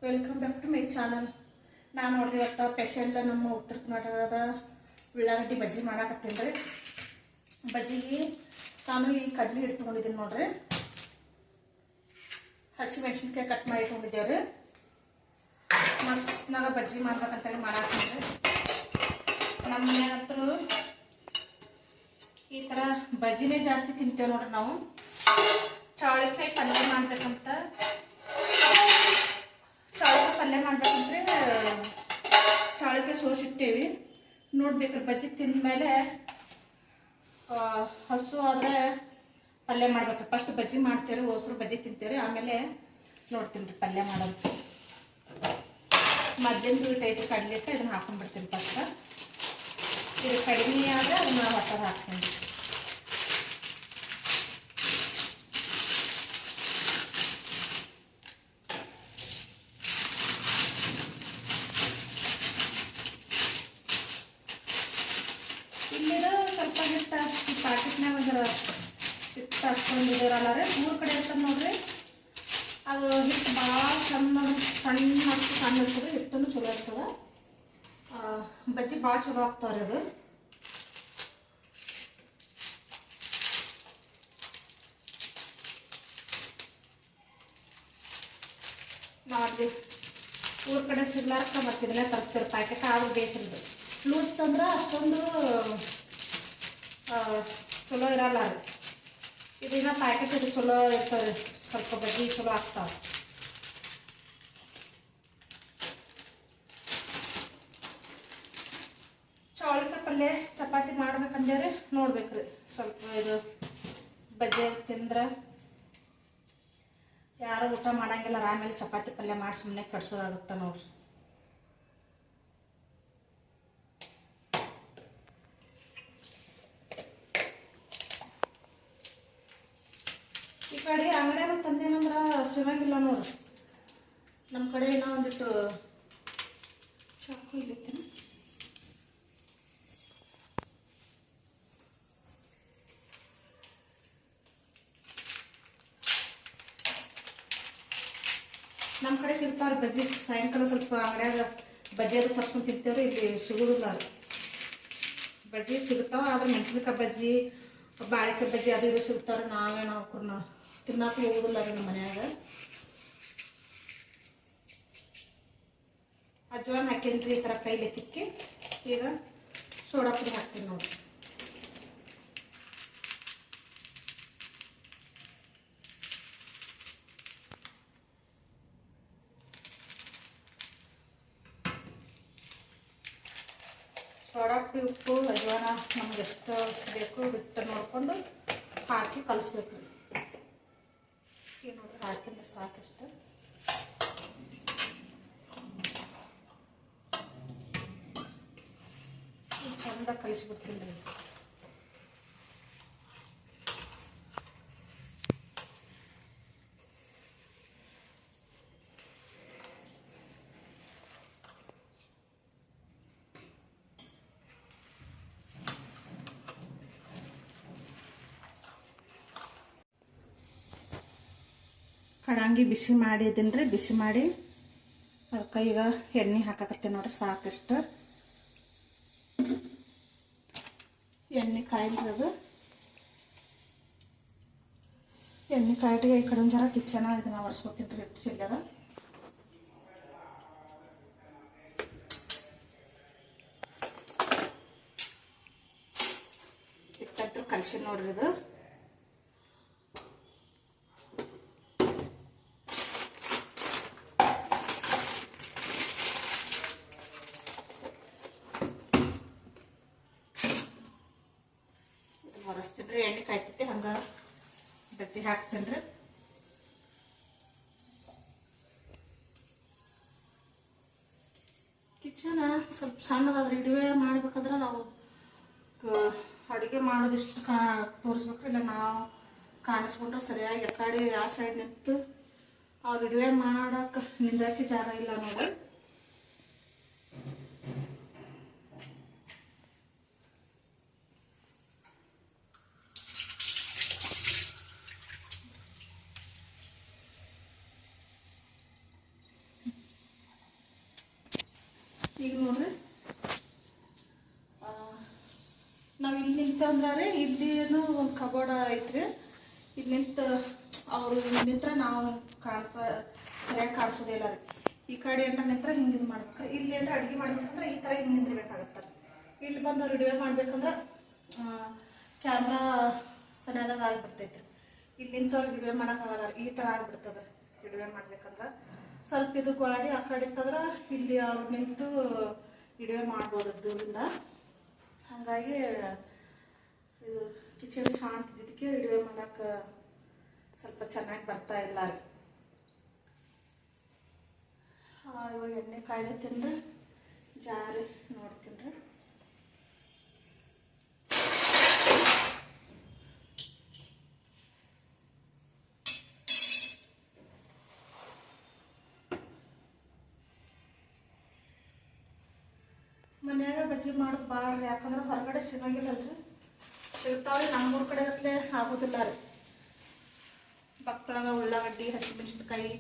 Welcome back to my channel. ನಾನು ನೋಡ್ರಿ ಇವತ್ತು ಸ್ಪೆಷಲ್ ನಮ್ಮ ಉತ್ತರ ಕರ್ನಾಟಕದ ಉಳ್ಳಾಗಡ್ಡಿ ಬಜ್ಜಿ ಮಾಡಾಕತ್ತೀನಿ ರೀ. ಬಜ್ಜಿಗೆ ನಾನು ಈ ಕಡ್ಲಿ ಇಟ್ಕೊಂಡಿದ್ದೀನಿ ನೋಡ್ರಿ. ಹಸಿ ಮೆಣಸಿನ್ಕಾಯಿ ಕಟ್ ಮಾಡಿ ಇಟ್ಕೊಂಡಿದ್ದೇವೆ ರೀ. ಮಸ್ತ್ನಾಗ ಬಜ್ಜಿ ಮಾಡ್ಬೇಕಂತೇಳಿ ಮಾಡಾಕತ್ತೀನಿ ರೀ. ನಮ್ಮ ಮನೆಯಂತರೂ ಈ ಥರ ಬಜ್ಜಿನೇ ಜಾಸ್ತಿ ತಿಂತೇವೆ ನೋಡ್ರಿ ನಾವು. ಚೌಳಿಕಾಯಿ ಪಲ್ಯ ಮಾಡ್ಬೇಕಂತ ಮಾಡ್ಬೇಕಂದ್ರೆ ಚೌಳಿಕಾಯಿ ಸೋಸಿಟ್ಟೇವಿ. ನೋಡ್ಬೇಕ್ರಿ ಬಜ್ಜಿ ತಿಂದ್ಮೇಲೆ ಹಸು ಆದರೆ ಪಲ್ಯ ಮಾಡ್ಬೇಕ್ರಿ. ಫಸ್ಟ್ ಬಜ್ಜಿ ಮಾಡ್ತೇವೆ, ಹೊಸರು ಬಜ್ಜಿ ತಿಂತೇವೆ, ಆಮೇಲೆ ನೋಡ್ತೀನಿ ರೀ ಪಲ್ಯ ಮಾಡೋದು. ಮದ್ಲಿಂದು ಟೈಟ್ ಕಡಲೆ ಇಟ್ಟು ಇದನ್ನ ಹಾಕೊಂಡ್ಬಿಡ್ತೀನಿ. ಫಸ್ಟ್ ಇದು ಕಡಿಮೆ ಆದರೆ ಅದನ್ನ ಹೊಸದು ಹಾಕ್ತೀನಿ. ಇಲ್ಲಿರೋ ಸ್ವಲ್ಪ ಹಿಟ್ಟು ಈ ಪ್ಯಾಕೆಟ್ನಾಗ ಒಂದರ ಹಿಟ್ಟು ಹಚ್ಕೊಂಡಿದ್ದೀರಲ್ಲ ರೀ, 3 ಕಡೆ ಇರ್ತದೆ ನೋಡ್ರಿ. ಅದು ಹಿಟ್ಟು ಭಾಳ ಸಣ್ಣ ಇರ್ತದೆ, ಹಿಟ್ಟನ್ನು ಚಲೋ ಇರ್ತದೆ. ಬಜ್ಜಿ ಭಾಳ ಚಲೋ ಆಗ್ತಾವ್ರಿ. ಅದು ನೋಡ್ರಿ 3 ಕಡೆ ಸಿಗ್ಲಾರ್ಕ ಮತ್ತೆ ಇದನ್ನೇ ತರಿಸ್ತೀವಿ ಪ್ಯಾಕೆಟ್. ಆದ್ರೂ ಬೇಯಿಸಿರೋದು ಲೂಸ್ ತಂದ್ರೆ ಅಷ್ಟೊಂದು ಚಲೋ ಇರಲ್ಲ ರೀ. ಇದನ್ನ ಪ್ಯಾಕೆಟ್ ಇದು ಚಲೋ ಇರ್ತದೆ, ಸ್ವಲ್ಪ ಬಜ್ಜಿ ಚಲೋ ಆಗ್ತಾವೆ. ಚೌಳಿಕಾಯಿ ಪಲ್ಯ ಚಪಾತಿ ಮಾಡ್ಬೇಕಂದೇವ್ರಿ. ನೋಡ್ಬೇಕ್ರಿ ಸ್ವಲ್ಪ ಇದು ಬಜ್ಜಿ ತಿಂದ್ರೆ ಯಾರು ಊಟ ಮಾಡಂಗಿಲ್ಲ. ಆಮೇಲೆ ಚಪಾತಿ ಪಲ್ಯ ಮಾಡಿ ಸುಮ್ಮನೆ ಕಡ್ಸೋದಾಗುತ್ತೆ ನೋಡ್ರಿ. ಈ ಕಡೆ ಅಂಗಡಿಯಾಗ ತಂದೇನಂದ್ರೆ ಸಿಗಂಗಿಲ್ಲ ನೋಡ್ರಿ. ನಮ್ಮ ಕಡೆ ಏನೋ ಒಂದಿಟ್ಟು ಚಾಕು ಇಲ್ಲಿತ್ತೀನಿ. ನಮ್ಮ ಕಡೆ ಸಿಗ್ತಾವ್ರಿ ಬಜ್ಜಿ. ಸಾಯಂಕಾಲ ಸ್ವಲ್ಪ ಅಂಗಡಿಯಾಗ ಬಜ್ಜಿ ಅದು ತರ್ಸ್ಕೊಂಡು ತಿಂತೇವ್ರಿ. ಇಲ್ಲಿ ಸಿಗುದಿಲ್ಲ ರೀ ಬಜ್ಜಿ. ಸಿಗ್ತಾವ ಆದ್ರೆ ಮೆಣಸಿನ್ಕಾಯಿ ಬಜ್ಜಿ, ಬಾಳೆಕಾಯಿ ಬಜ್ಜಿ ಅದು ಇದು ಸಿಗ್ತಾವ್ರಿ. ನಾವು ತಿನ್ನಕ್ಕೆ ಹೋಗುದಿಲ್ಲ ರೀ ನಮ್ಮ ಮನ್ಯಾಗ. ಅಜ್ವಾನ್ ಹಾಕಿನ್ರಿ ಈ ಥರ ಕೈಲಿ ತಿಕ್ಕಿ. ಈಗ ಸೋಡಾ ಪುಡಿ ಹಾಕ್ತೀನಿ ನೋಡ್ರಿ. ಸೋಡಾ ಪುಡಿ, ಉಪ್ಪು, ಅಜ್ವಾನ ನಮ್ಗೆ ಎಷ್ಟು ಬೇಕು ಬಿಟ್ಟು ನೋಡಿಕೊಂಡು ಹಾಕಿ ಕಲಿಸ್ಬೇಕು ರೀ. ನೋಡ್ರಿ ಹಾಕಿದ್ರೆ ಸಾಕಷ್ಟು. ಚಂದ ಕಲಿಸ್ಬಿಡ್ತೀನಿ ರೀ. ಕಡಂಗಿ ಬಿಸಿ ಮಾಡಿದ್ದೀನಿ ರೀ. ಬಿಸಿ ಮಾಡಿ ಅದಕ್ಕೆ ಈಗ ಎಣ್ಣೆ ಹಾಕಕತ್ತೀನಿ ನೋಡ್ರಿ. ಸಾಕಷ್ಟು ಎಣ್ಣೆ ಕಾಯಿಲ್ರದು. ಎಣ್ಣೆ ಕಾಯಿಟಿಗೆ ಈ ಕಡೆ ಒಂದು ಜರ ಕಿಚನ ಇದನ್ನ ಒರೆಸ್ಕೊತೀನಿ ರೀ. ಹಿಟ್ಟು ಚಿಲ್ಲದ ಹಿಟ್ಟಂತೂ ಕಲಸಿ ನೋಡ್ರಿ. ಇದು ಒರೆಸ್ತೀನಿ ರೀ. ಎಣ್ಣೆ ಕಾಯ್ತೈತಿ, ಹಂಗೆ ಬಜ್ಜಿ ಹಾಕ್ತೀನಿ ರೀ. ಕಿಚನ ಸ್ವಲ್ಪ ಸಣ್ಣದಾದ್ರೆ ಇಡುವೆ ಮಾಡ್ಬೇಕಾದ್ರೆ ನಾವು ಅಡುಗೆ ಮಾಡೋದಿಷ್ಟು ತೋರಿಸ್ಬೇಕ್ರಿ. ಇಲ್ಲ ನಾವು ಕಾಣಿಸ್ಬಿಟ್ರೆ ಸರಿಯಾಗಿ ಆ ಕಡೆ ಯಾವ ಸೈಡ್ ನಿಂತು ಅವ್ರು ಇಡುವೆ ಮಾಡಕ್ಕೆ ನಿಂದಕ್ಕೆ ಜಾಗ ಇಲ್ಲ ನೋಡಿ. ಅಂತಂದ್ರೆ ಇಲ್ಲಿನೂ ಒಂದು ಕಬೋರ್ಡ್ ಐತ್ರಿ. ಇಲ್ಲಿ ನಿಂತು ಅವರು ನಿಂತ್ರ ನಾವು ಸರಿಯಾಗಿ ಕಾಣಿಸೋದಿಲ್ಲ ರೀ. ಈ ಕಡೆ ಏನಾರ ನಿಂತ್ರ ಹಿಂಗೆ ಇದು ಮಾಡ್ಬೇಕು. ಇಲ್ಲಿ ಏನಾರ ಅಡುಗೆ ಮಾಡ್ಬೇಕಂದ್ರೆ ಈ ಥರ ಹಿಂಗೆ ನಿಂದಿರ್ಬೇಕಾಗತ್ತಾರೆ. ಇಲ್ಲಿ ಬಂದು ಅವ್ರು ವಿಡಿಯೋ ಮಾಡ್ಬೇಕಂದ್ರೆ ಕ್ಯಾಮ್ರಾ ಸರಿಯಾದಾಗ ಆಗಿಬಿಡ್ತೈತ್ರಿ. ಇಲ್ಲಿ ನಿಂತವ್ರು ವಿಡಿಯೋ ಮಾಡೋಕ್ಕಾಗಲ್ಲ, ಈ ಥರ ಆಗಿಬಿಡ್ತದೆ ವಿಡಿಯೋ ಮಾಡ್ಬೇಕಂದ್ರೆ. ಸ್ವಲ್ಪ ಇದು ಗಾಡಿ ಆ ಕಡೆ ಇತ್ತಂದ್ರೆ ಇಲ್ಲಿ ಅವ್ರು ನಿಂತು ವಿಡಿಯೋ ಮಾಡ್ಬೋದು ದೂರಿಂದ. ಹಾಗಾಗಿ ಇದು ಕಿಚನ್ ಶಾಂತಿದ್ದಕ್ಕೆ ವಿಡಿಯೋ ಮಾಡೋಕೆ ಸ್ವಲ್ಪ ಚೆನ್ನಾಗಿ ಬರ್ತಾ ಇಲ್ಲ ರೀ. ಇವಾಗ ಎಣ್ಣೆ ಕಾಯ್ದೈತೀನಿ ರೀ, ಜಾರಿ ನೋಡ್ತೀನಿ ರೀ. ಮನ್ಯಾಗ ಬಜ್ಜಿ ಮಾಡೋದು ಭಾಳ ರೀ, ಯಾಕಂದ್ರೆ ಹೊರಗಡೆ ಸಿಗಂಗಿಲ್ಲಲ್ರಿ. ಸಿಗ್ತಾವ್ರಿ, ನಮ್ಮೂರ ಕಡೆ ಗಟ್ಲೆ ಆಗೋದಿಲ್ಲ ರೀ. ಬಕ್ಕಳಾಗ ಉಳ್ಳಾಗಡ್ಡಿ ಹಸಿಮೆಣಸಿನ್ಕಾಯಿ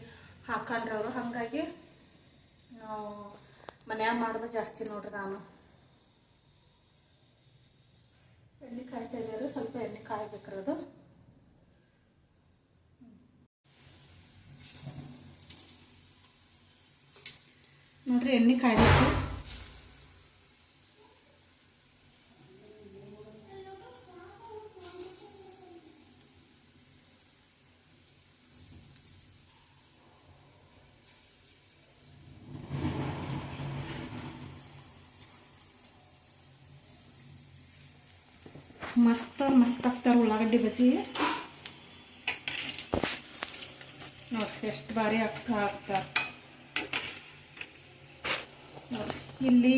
ಹಾಕಲ್ರಿ ಅವರು. ಹಾಗಾಗಿ ನಾವು ಮನ್ಯಾಗ ಮಾಡೋದು ಜಾಸ್ತಿ ನೋಡ್ರಿ. ನಾನು ಎಣ್ಣೆ ಕಾಯ್ತಾ ಇದ್ದೀರಿ, ಸ್ವಲ್ಪ ಎಣ್ಣೆ ಕಾಯ್ಬೇಕ್ರಿ. ಅದು ನೋಡ್ರಿ ಎಣ್ಣೆ ಕಾಯ್ಬೇಕು. ಮಸ್ತ್ ಆಗ್ತಾರೆ ಉಳ್ಳಾಗಡ್ಡಿ ಬಜ್ಜಿ. ನೋಡ್ರಿ ಎಷ್ಟು ಬಾರಿ ಆಗ್ತಾರೆ ನೋಡ್ರಿ. ಇಲ್ಲಿ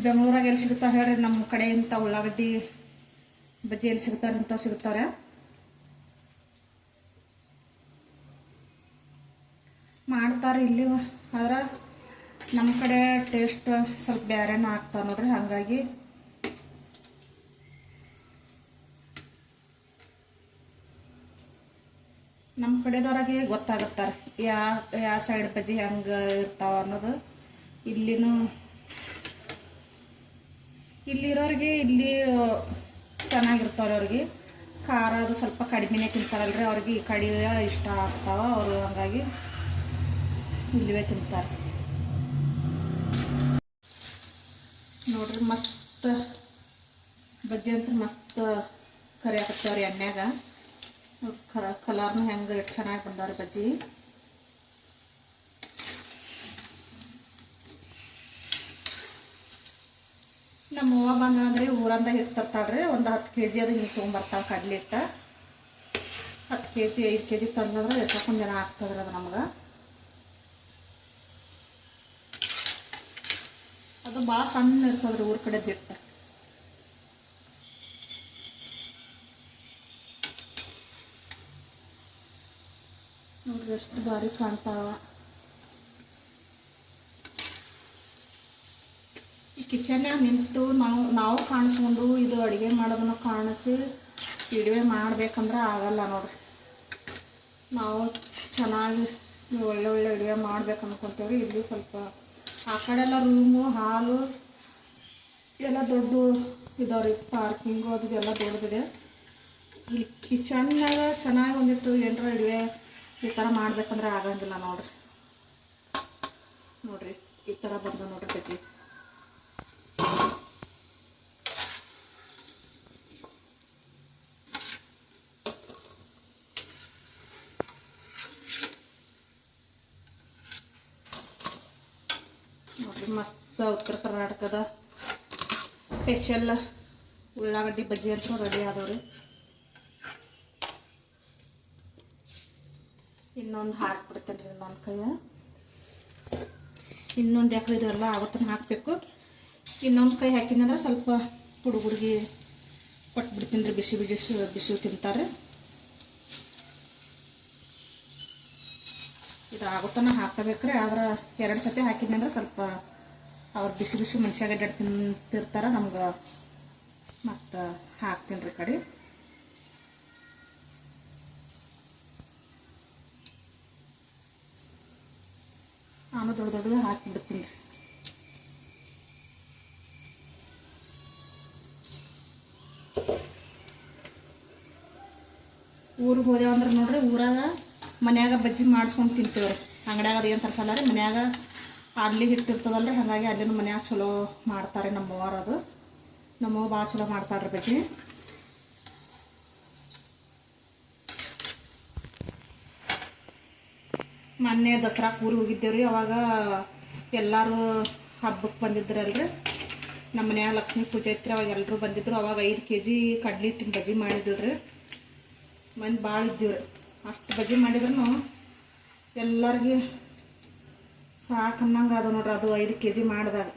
ಬೆಂಗಳೂರಾಗ ಎಲ್ಲಿ ಸಿಗ್ತಾವೆ ಹೇಳ್ರಿ ನಮ್ಮ ಕಡೆ ಇಂಥ ಉಳ್ಳಾಗಡ್ಡಿ ಬಜ್ಜಿ ಎಲ್ಲಿ ಸಿಗ್ತಾರೆ ಇಂಥವು ಸಿಗ್ತಾರೆ. ಮಾಡ್ತಾರೆ ಇಲ್ಲಿ, ಆದ್ರೆ ನಮ್ಮ ಕಡೆ ಟೇಸ್ಟ್ ಸ್ವಲ್ಪ ಬೇರೆನ ಆಗ್ತಾವೆ ನೋಡ್ರಿ. ಹಾಗಾಗಿ ನಮ್ಮ ಕಡೆದವ್ರಿಗೆ ಗೊತ್ತಾಗತ್ತಾರೆ ಯಾವ ಸೈಡ್ ಬಜ್ಜಿ ಹೆಂಗೆ ಇರ್ತಾವ ಅನ್ನೋದು. ಇಲ್ಲಿರೋರಿಗೆ ಇಲ್ಲಿ ಚೆನ್ನಾಗಿರ್ತಾವ್ರಿ. ಅವ್ರಿಗೆ ಖಾರ ಅದು ಸ್ವಲ್ಪ ಕಡಿಮೆನೇ ತಿಂತಾರಲ್ರಿ, ಅವ್ರಿಗೆ ಈ ಕಡೆ ಇಷ್ಟ ಆಗ್ತಾವ ಅವರು. ಹಾಗಾಗಿ ಇಲ್ಲಿವೇ ತಿಂತಾರೆ ನೋಡ್ರಿ. ಮಸ್ತ್ ಬಜ್ಜಿ ಅಂತ ಮಸ್ತ್ ಕರಿ ಹಾಕ್ತಾವ್ರಿ ಎಣ್ಣೆಗ. ಕಲರ್ನು ಹೆಂಗೆ ಎಷ್ಟು ಚೆನ್ನಾಗಿ ಬಂದಾವ್ರಿ ಬಜ್ಜಿ. ನಮ್ಮ ಅವ್ವ ಬಂದ್ರೆ ಊರಂದ ಹಿಟ್ಟು ತರ್ತಾಳ್ರಿ. ಒಂದು 10 kg ಅದು ಹಿಂಗೆ ತೊಗೊಂಬರ್ತಾಳೆ ಕಡ್ಲಿ ಹಿಟ್ಟು. 10 kg 5 kg ತಂದ್ರೆ ಎಷ್ಟೊಂದು ಜನ ಆಗ್ತದ್ರಿ ಅದು ನಮ್ಗೆ. ಅದು ಭಾಳ ಸಣ್ಣ ಇರ್ತದ್ರಿ ಊರ ಕಡೆ ಹಿಟ್ಟು. ನೋಡ್ರಿ ಎಷ್ಟು ಬಾರಿ ಕಾಣ್ತಾವ. ಈ ಕಿಚನ್ಯಾಗ ನಿಂತು ನಾವು ಕಾಣಿಸ್ಕೊಂಡು ಇದು ಅಡುಗೆ ಮಾಡೋದನ್ನ ಕಾಣಿಸಿ ವಿಡಿಯೋ ಮಾಡ್ಬೇಕಂದ್ರೆ ಆಗಲ್ಲ ನೋಡ್ರಿ. ನಾವು ಚೆನ್ನಾಗಿ ಒಳ್ಳೆ ವಿಡಿಯೋ ಮಾಡ್ಬೇಕು ಅನ್ಕೊತೇವ್ರಿ. ಇಲ್ಲಿ ಸ್ವಲ್ಪ ಆ ಕಡೆ ಎಲ್ಲ ರೂಮು ಹಾಲು ಎಲ್ಲ ದೊಡ್ಡ ಇದಾವ್ರಿ, ಪಾರ್ಕಿಂಗು ಅದು ಎಲ್ಲ ದೊಡ್ಡದಿದೆ. ಇಲ್ಲಿ ಕಿಚನ್ನಾಗ ಚೆನ್ನಾಗಿ ಒಂದಿಟ್ಟು ಏನರ ವಿಡಿಯೋ ಈ ಥರ ಮಾಡ್ಬೇಕಂದ್ರೆ ಆಗಂಗಿಲ್ಲ ನೋಡ್ರಿ. ನೋಡ್ರಿ ಈ ಥರ ಬಂದು ನೋಡ್ರಿ ಬಜ್ಜಿ. ನೋಡ್ರಿ ಮಸ್ತ್ ಉತ್ತರ ಕರ್ನಾಟಕದ ಸ್ಪೆಷಲ್ ಉಳ್ಳಾಗಡ್ಡಿ ಬಜ್ಜಿ ಅಂತ ರೆಡಿ ಆದವ್ರಿ. ಇನ್ನೊಂದು ಹಾಕ್ಬಿಡ್ತೇನೆ ರೀ ಇನ್ನೊಂದು ಕೈಯ. ಇನ್ನೊಂದು ಯಾಕೆ ಇದೆಲ್ಲ ಆವತ್ತನ ಹಾಕಬೇಕು. ಇನ್ನೊಂದು ಕೈ ಹಾಕಿದಂದ್ರೆ ಸ್ವಲ್ಪ ಹುಡುಗರಿಗೆ ಕೊಟ್ಬಿಡ್ತೀನಿ ರೀ. ಬಿಸಿ ತಿಂತಾರೆ. ಇದು ಆಗುತ್ತಾನ ಹಾಕಬೇಕ್ರಿ. ಆದ್ರೆ 2 ಸತಿ ಹಾಕಿದ್ನಂದ್ರೆ ಸ್ವಲ್ಪ ಅವ್ರು ಬಿಸಿ ಮನುಷ್ಯಾಗ ತಿಂತಿರ್ತಾರೆ. ನಮ್ಗೆ ಮತ್ತು ಹಾಕ್ತೀನಿ ರೀ ಕಡೆ. ನಾನು ದೊಡ್ಡ ಹಾಕಿಬಿಡ್ತೀನಿ ರೀ. ಊರಿಗೆ ಹೋದೆವು ಅಂದ್ರೆ ನೋಡ್ರಿ ಊರಾಗ ಮನ್ಯಾಗ ಬಜ್ಜಿ ಮಾಡಿಸ್ಕೊಂಡು ತಿಂತೀವ್ರಿ. ಅಂಗಡ್ಯಾಗ ಅದು ಏನು ತರ್ಸಲ್ಲ ರೀ, ಮನ್ಯಾಗ ಅಲ್ಲಿ ಹಿಟ್ಟಿರ್ತದಲ್ರಿ, ಹಾಗಾಗಿ ಅಲ್ಲಿನೂ ಮನ್ಯಾಗ ಚಲೋ ಮಾಡ್ತಾರೆ ನಮ್ಮವ್ರು. ಅದು ನಮ್ಮವ್ವ ಭಾಳ ಚಲೋ ಮಾಡ್ತಾರೆ ಬಜ್ಜಿ. ಮೊನ್ನೆ ದಸರಾಕ್ಕೆ ಊರಿಗೆ ಹೋಗಿದ್ದೇವ್ರಿ. ಅವಾಗ ಎಲ್ಲರೂ ಹಬ್ಬಕ್ಕೆ ಬಂದಿದ್ರಲ್ರಿ, ನಮ್ಮ ಮನ್ಯಾಗ ಲಕ್ಷ್ಮೀ ಪೂಜೆ ಐತ್ರಿ. ಅವಾಗ ಎಲ್ಲರೂ ಬಂದಿದ್ರು. ಅವಾಗ 5 kg ಕಡ್ಲಿ ಹಿಟ್ಟಿನ ಬಜ್ಜಿ ಮಾಡಿದ್ರಿ. ಮಂದಿ ಭಾಳ ಇದ್ದೀವ್ರಿ. ಅಷ್ಟು ಬಜ್ಜಿ ಮಾಡಿದ್ರು ಎಲ್ಲರಿಗೆ ಸಾಕು ಅನ್ನಂಗೆ ಅದು ನೋಡ್ರಿ. ಅದು 5 kg ಮಾಡಿದಾಗ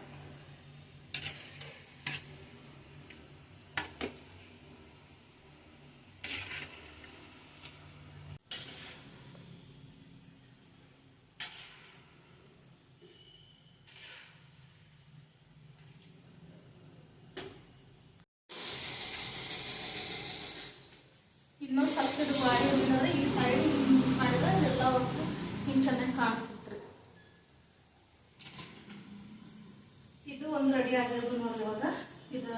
ಇನ್ನೊಂದು ಸ್ವಲ್ಪ ಇದು ಗಾಡಿ ಹೋಗಿದ್ರೆ ಈ ಸೈಡ್ ಮಾಡಿದ್ರೆ ಎಲ್ಲ ಒಟ್ಟು ಹಿಂಗೆ ಚೆನ್ನಾಗಿ ಕಾಣಿಸ್ತಿತ್ತು. ಇದು ಒಂದು ರೆಡಿ ಆಗಿರೋದು ನೋಡ್ರಿ. ಇವಾಗ ಇದು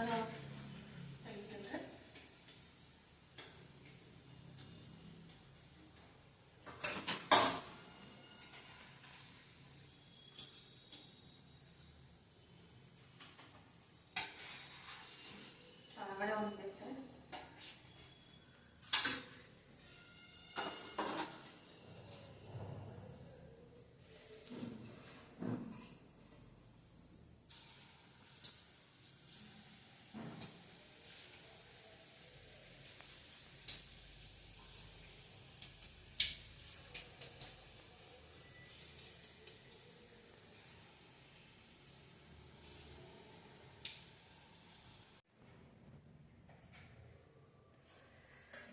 ತೆಗಿತೇನೆ. ಒಳಗಡೆ ಒಂದು ಬೇಕ್ರೆ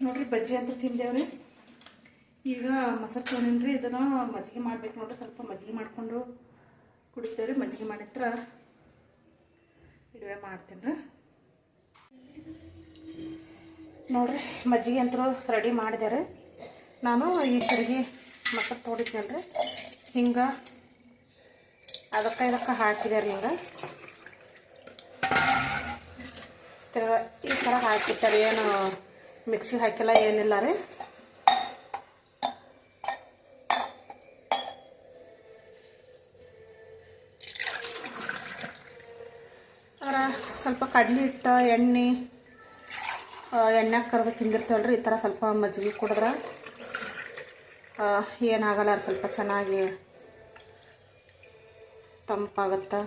ನೋಡ್ರಿ. ಬಜ್ಜಿ ಅಂತ ತಿಂದೇವ್ರಿ. ಈಗ ಮೊಸರು ತೊಗೊಂಡ್ರಿ. ಇದನ್ನು ಮಜ್ಜಿಗೆ ಮಾಡ್ಬೇಕು ನೋಡ್ರಿ. ಸ್ವಲ್ಪ ಮಜ್ಜಿಗೆ ಮಾಡಿಕೊಂಡು ಕುಡಿತೇವ್ರಿ. ಮಜ್ಜಿಗೆ ಮಾಡಿತ್ರ ಇಡುವೆ ಮಾಡ್ತೀನಿ ರೀ. ನೋಡ್ರಿ ಮಜ್ಜಿಗೆ ಅಂತೂ ರೆಡಿ ಮಾಡಿದೆ ರೀ. ನಾನು ಈ ಸರಿಗೆ ಮೊಸರು ತೊಗೊಂಡಿದ್ನಲ್ರಿ, ಹಿಂಗೆ ಅದಕ್ಕೆ ಹಾಕಿದೆ ರೀ. ಹಿಂಗೆ ಈ ಥರ ಹಾಕಿರ್ತಾರೆ. ಏನು ಮಿಕ್ಸಿ ಹಾಕಿಲ್ಲ ಏನಿಲ್ಲ ರೀ. ಅದರ ಸ್ವಲ್ಪ ಕಡ್ಲಿ ಹಿಟ್ಟು ಎಣ್ಣೆ ಕರೆದು ತಿಂದಿರ್ತೇವಲ್ರಿ. ಈ ಥರ ಸ್ವಲ್ಪ ಮಜ್ಜಿಗೆ ಕುಡಿದ್ರೆ ಏನಾಗಲ್ಲ ರೀ. ಸ್ವಲ್ಪ ಚೆನ್ನಾಗಿ ತಂಪಾಗುತ್ತೆ,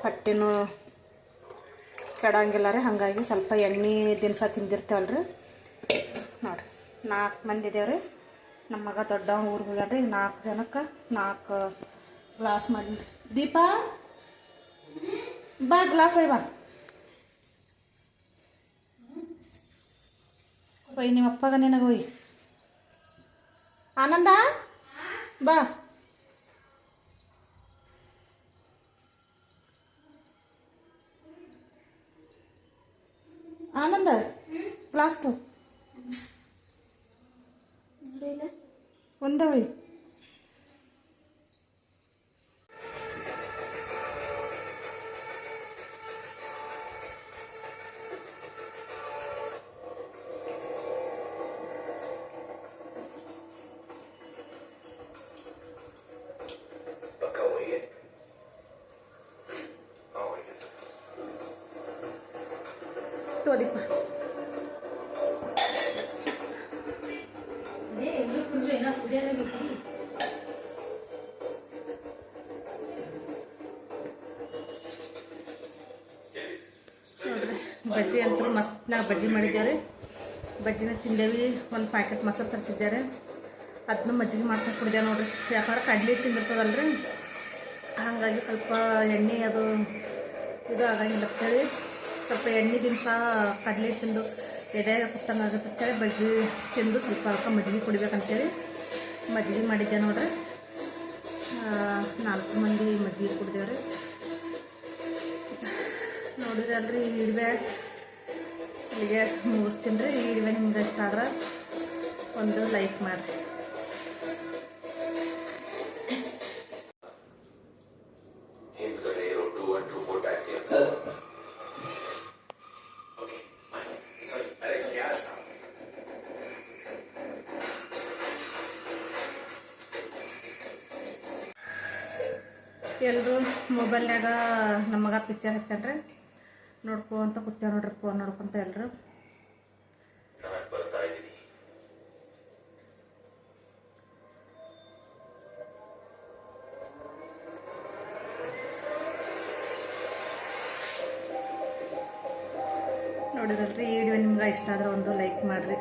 ಹೊಟ್ಟೆನೂ ಕೆಡಂಗಿಲ್ಲ ರೀ. ಹಾಗಾಗಿ ಸ್ವಲ್ಪ ಎಣ್ಣೆ ದಿನಸ ತಿಂದಿರ್ತೇವಲ್ರಿ. ನೋಡಿರಿ 4 ಮಂದಿ ಇದೇವ್ರಿ. ನಮ್ಮ ಮಗ ದೊಡ್ಡ ಊರಿಗೆ ಹೋಗ್ಯಾನ್ರಿ. 4 ಜನಕ್ಕೆ 4 ಗ್ಲಾಸ್ ಮಾಡಿ. ದೀಪ ಬಾ, ಗ್ಲಾಸ್ ಒಯ್ ಬಾ. ಒಯ್ ನಿಮ್ಮ ಅಪ್ಪಗ ನಿನಗೆ ಒಯ್. ಆನಂದ ಬಾ. ಆನಂದ ಗ್ಲಾಸ್ ತೋ ಒಂದೇ ಒಯ್. ತೋದಿಪ್ಪ ಬಜ್ಜಿ ಅಂತೂ ಮಸ್ತ್ನಾಗ ಬಜ್ಜಿ ಮಾಡಿದ್ದೇವೆ. ಬಜ್ಜಿನ ತಿಂದೇವಿ. ಒಂದು ಪ್ಯಾಕೆಟ್ ಮೊಸರು ತರಿಸಿದ್ದಾರೆ, ಅದನ್ನ ಮಜ್ಜಿಗೆ ಮಾಡ್ಕೊಂಡು ಕುಡಿದೇವೆ ನೋಡ್ರಿ. ಯಾಕಂದ್ರೆ ಕಡ್ಲಿ ತಿಂದಿರ್ತದಲ್ರಿ, ಹಾಗಾಗಿ ಸ್ವಲ್ಪ ಎಣ್ಣೆ ಅದು ಇದು ಆಗಂಗಿಲ್ಲ ಅಂತೇಳಿ ಸ್ವಲ್ಪ ಎಣ್ಣೆ ದಿನಸ ಕಡಲೆ ತಿಂದು ಎದೆಯಾಗ ಕುಟ್ಟಂಗೆ ಆಗುತ್ತೆ ಅಂತೇಳಿ ಬಜ್ಜಿ ತಿಂದು ಸ್ವಲ್ಪ ಅದಕ್ಕೆ ಮಜ್ಜಿಗೆ ಕುಡಿಬೇಕಂತೇಳಿ ಮಜ್ಜಿಗೆ ಮಾಡಿದ್ದೆ ನೋಡ್ರಿ. 4 ಮಂದಿ ಮಜ್ಜಿಗೆ ಕುಡಿದೇವ್ರಿ. ನೋಡಿರಿ ಅಲ್ರಿ ಈ ಇಡುವೆ ಇಲ್ಲಿಗೆ ಮುಗಿಸ್ತೀನಿ ರೀ. ಈ ಇಡುವೆ ನಿಮ್ಗೆ ಇಷ್ಟ ಆದ್ರೆ ಒಂದು ಲೈಕ್ ಮಾಡಿರಿ. ಎಲ್ಲರೂ ಮೊಬೈಲ್ನಾಗ ನಮ್ಮ ಮಗ ಪಿಕ್ಚರ್ ಹಚ್ಚನ್ರಿ ನೋಡ್ಕೊಂತ ಕೂತೇವೆ ನೋಡ್ರಿ, ಫೋನ್ ನೋಡ್ಕೊಂತ ಎಲ್ಲರೂ. ನೋಡಿದ್ರಲ್ರಿ, ಈ ವಿಡಿಯೋ ನಿಮ್ಗೆ ಇಷ್ಟ ಆದ್ರೆ ಒಂದು ಲೈಕ್ ಮಾಡಿರಿ.